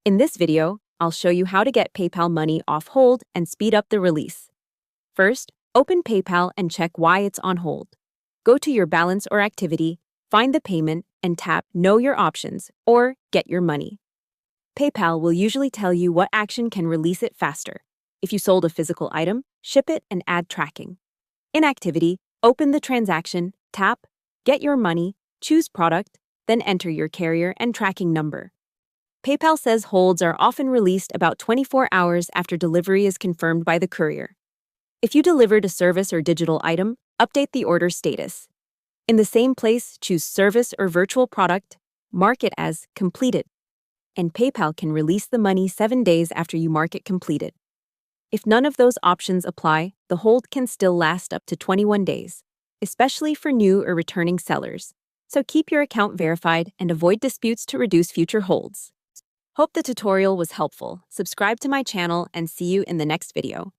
In this video, I'll show you how to get PayPal money off hold and speed up the release. First, open PayPal and check why it's on hold. Go to your balance or activity, find the payment, and tap Know Your Options or Get Your Money. PayPal will usually tell you what action can release it faster. If you sold a physical item, ship it and add tracking. In Activity, open the transaction, tap Get Your Money, choose Product, then enter your carrier and tracking number. PayPal says holds are often released about 24 hours after delivery is confirmed by the courier. If you delivered a service or digital item, update the order status. In the same place, choose Service or Virtual Product, mark it as Completed, and PayPal can release the money 7 days after you mark it completed. If none of those options apply, the hold can still last up to 21 days, especially for new or returning sellers. So keep your account verified and avoid disputes to reduce future holds. Hope the tutorial was helpful. Subscribe to my channel and see you in the next video.